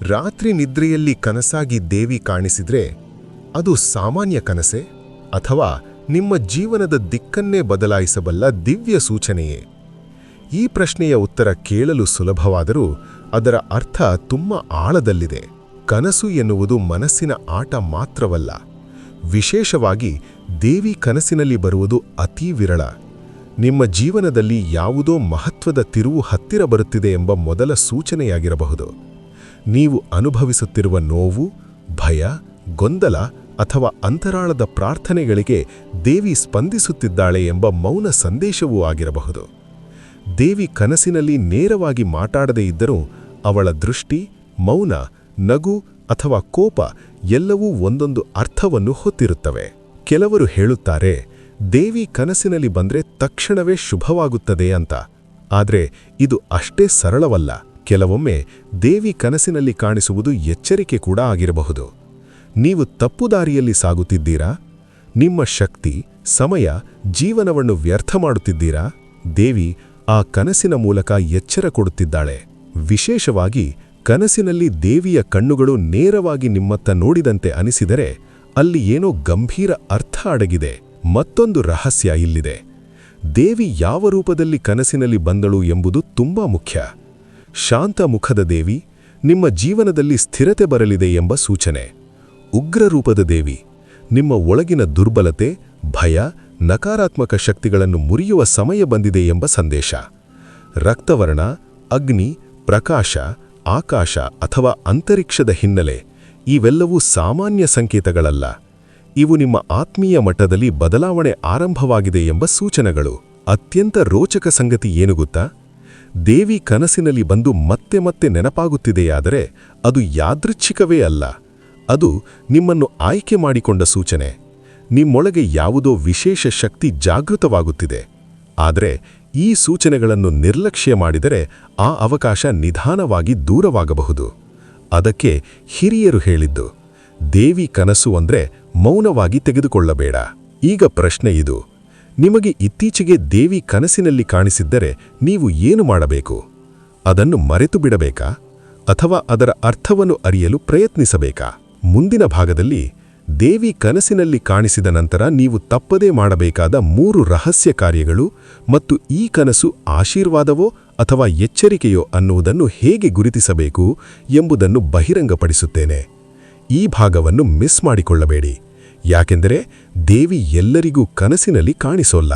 ರಾತ್ರಿ ನಿದ್ರೆಯಲ್ಲಿ ಕನಸಾಗಿ ದೇವಿ ಕಾಣಿಸಿದ್ರೆ ಅದು ಸಾಮಾನ್ಯ ಕನಸೆ ಅಥವಾ ನಿಮ್ಮ ಜೀವನದ ದಿಕ್ಕನ್ನೇ ಬದಲಾಯಿಸಬಲ್ಲ ದಿವ್ಯ ಸೂಚನೆಯೇ? ಈ ಪ್ರಶ್ನೆಯ ಉತ್ತರ ಕೇಳಲು ಸುಲಭವಾದರೂ ಅದರ ಅರ್ಥ ತುಂಬ ಆಳದಲ್ಲಿದೆ. ಕನಸು ಎನ್ನುವುದು ಮನಸ್ಸಿನ ಆಟ ಮಾತ್ರವಲ್ಲ. ವಿಶೇಷವಾಗಿ ದೇವಿ ಕನಸಿನಲ್ಲಿ ಬರುವುದು ಅತೀ ವಿರಳ. ನಿಮ್ಮ ಜೀವನದಲ್ಲಿ ಯಾವುದೋ ಮಹತ್ವದ ತಿರುವು ಹತ್ತಿರ ಬರುತ್ತಿದೆ ಎಂಬ ಮೊದಲ ಸೂಚನೆಯಾಗಿರಬಹುದು. ನೀವು ಅನುಭವಿಸುತ್ತಿರುವ ನೋವು, ಭಯ, ಗೊಂದಲ ಅಥವಾ ಅಂತರಾಳದ ಪ್ರಾರ್ಥನೆಗಳಿಗೆ ದೇವಿ ಸ್ಪಂದಿಸುತ್ತಿದ್ದಾಳೆ ಎಂಬ ಮೌನ ಸಂದೇಶವೂ ಆಗಿರಬಹುದು. ದೇವಿ ಕನಸಿನಲ್ಲಿ ನೇರವಾಗಿ ಮಾತಾಡದೇ ಇದ್ದರೂ ಅವಳ ದೃಷ್ಟಿ, ಮೌನ, ನಗು ಅಥವಾ ಕೋಪ ಎಲ್ಲವೂ ಒಂದೊಂದು ಅರ್ಥವನ್ನು ಹೊತ್ತಿರುತ್ತವೆ. ಕೆಲವರು ಹೇಳುತ್ತಾರೆ, ದೇವಿ ಕನಸಿನಲ್ಲಿ ಬಂದ್ರೆ ತಕ್ಷಣವೇ ಶುಭವಾಗುತ್ತದೆ ಅಂತ. ಆದರೆ ಇದು ಅಷ್ಟೇ ಸರಳವಲ್ಲ. ಕೆಲವೊಮ್ಮೆ ದೇವಿ ಕನಸಿನಲ್ಲಿ ಕಾಣಿಸುವುದು ಎಚ್ಚರಿಕೆ ಕೂಡ ಆಗಿರಬಹುದು. ನೀವು ತಪ್ಪು ದಾರಿಯಲ್ಲಿ ಸಾಗುತ್ತಿದ್ದೀರಾ? ನಿಮ್ಮ ಶಕ್ತಿ, ಸಮಯ, ಜೀವನವನ್ನು ವ್ಯರ್ಥ ಮಾಡುತ್ತಿದ್ದೀರಾ? ದೇವಿ ಆ ಕನಸಿನ ಮೂಲಕ ಎಚ್ಚರ ಕೊಡುತ್ತಿದ್ದಾಳೆ. ವಿಶೇಷವಾಗಿ ಕನಸಿನಲ್ಲಿ ದೇವಿಯ ಕಣ್ಣುಗಳು ನೇರವಾಗಿ ನಿಮ್ಮತ್ತ ನೋಡಿದಂತೆ ಅನಿಸಿದರೆ ಅಲ್ಲಿ ಏನೋ ಗಂಭೀರ ಅರ್ಥ ಅಡಗಿದೆ. ಮತ್ತೊಂದು ರಹಸ್ಯ ಇಲ್ಲಿದೆ. ದೇವಿ ಯಾವ ರೂಪದಲ್ಲಿ ಕನಸಿನಲ್ಲಿ ಬಂದಳು ಎಂಬುದು ತುಂಬಾ ಮುಖ್ಯ. ಶಾಂತ ಮುಖದ ದೇವಿ ನಿಮ್ಮ ಜೀವನದಲ್ಲಿ ಸ್ಥಿರತೆ ಬರಲಿದೆ ಎಂಬ ಸೂಚನೆ. ಉಗ್ರ ರೂಪದ ದೇವಿ ನಿಮ್ಮ ಒಳಗಿನ ದುರ್ಬಲತೆ, ಭಯ, ನಕಾರಾತ್ಮಕ ಶಕ್ತಿಗಳನ್ನು ಮುರಿಯುವ ಸಮಯ ಬಂದಿದೆ ಎಂಬ ಸಂದೇಶ. ರಕ್ತವರ್ಣ, ಅಗ್ನಿ, ಪ್ರಕಾಶ, ಆಕಾಶ ಅಥವಾ ಅಂತರಿಕ್ಷದ ಹಿನ್ನೆಲೆ ಇವೆಲ್ಲವೂ ಸಾಮಾನ್ಯ ಸಂಕೇತಗಳಲ್ಲ. ಇವು ನಿಮ್ಮ ಆತ್ಮೀಯ ಮಟ್ಟದಲ್ಲಿ ಬದಲಾವಣೆ ಆರಂಭವಾಗಿದೆ ಎಂಬ ಸೂಚನೆಗಳು. ಅತ್ಯಂತ ರೋಚಕ ಸಂಗತಿ ಏನು ಗೊತ್ತಾ? ದೇವಿ ಕನಸಿನಲ್ಲಿ ಬಂದು ಮತ್ತೆ ಮತ್ತೆ ನೆನಪಾಗುತ್ತಿದೆಯಾದರೆ ಅದು ಯಾದೃಚ್ಛಿಕವೇ ಅಲ್ಲ. ಅದು ನಿಮ್ಮನ್ನು ಆಯ್ಕೆ ಮಾಡಿಕೊಂಡ ಸೂಚನೆ. ನಿಮ್ಮೊಳಗೆ ಯಾವುದೋ ವಿಶೇಷ ಶಕ್ತಿ ಜಾಗೃತವಾಗುತ್ತಿದೆ. ಆದರೆ ಈ ಸೂಚನೆಗಳನ್ನು ನಿರ್ಲಕ್ಷ್ಯ ಮಾಡಿದರೆ ಆ ಅವಕಾಶ ನಿಧಾನವಾಗಿ ದೂರವಾಗಬಹುದು. ಅದಕ್ಕೆ ಹಿರಿಯರು ಹೇಳಿದ್ದು, ದೇವಿ ಕನಸು ಅಂದ್ರೆ ಮೌನವಾಗಿ ತೆಗೆದುಕೊಳ್ಳಬೇಡ. ಈಗ ಪ್ರಶ್ನೆ ಇದು, ನಿಮಗೆ ಇತ್ತೀಚೆಗೆ ದೇವಿ ಕನಸಿನಲ್ಲಿ ಕಾಣಿಸಿದ್ದರೆ ನೀವು ಏನು ಮಾಡಬೇಕು? ಅದನ್ನು ಮರೆತು ಬಿಡಬೇಕಾ? ಅಥವಾ ಅದರ ಅರ್ಥವನ್ನು ಅರಿಯಲು ಪ್ರಯತ್ನಿಸಬೇಕಾ? ಮುಂದಿನ ಭಾಗದಲ್ಲಿ ದೇವಿ ಕನಸಿನಲ್ಲಿ ಕಾಣಿಸಿದ ನಂತರ ನೀವು ತಪ್ಪದೇ ಮಾಡಬೇಕಾದ 3 ರಹಸ್ಯ ಕಾರ್ಯಗಳು ಮತ್ತು ಈ ಕನಸು ಆಶೀರ್ವಾದವೋ ಅಥವಾ ಎಚ್ಚರಿಕೆಯೋ ಅನ್ನುವುದನ್ನು ಹೇಗೆ ಗುರುತಿಸಬೇಕು ಎಂಬುದನ್ನು ಬಹಿರಂಗಪಡಿಸುತ್ತೇನೆ. ಈ ಭಾಗವನ್ನು ಮಿಸ್ ಮಾಡಿಕೊಳ್ಳಬೇಡಿ. ಯಾಕೆಂದರೆ ದೇವಿ ಎಲ್ಲರಿಗೂ ಕನಸಿನಲ್ಲಿ ಕಾಣಿಸೋಲ್ಲ.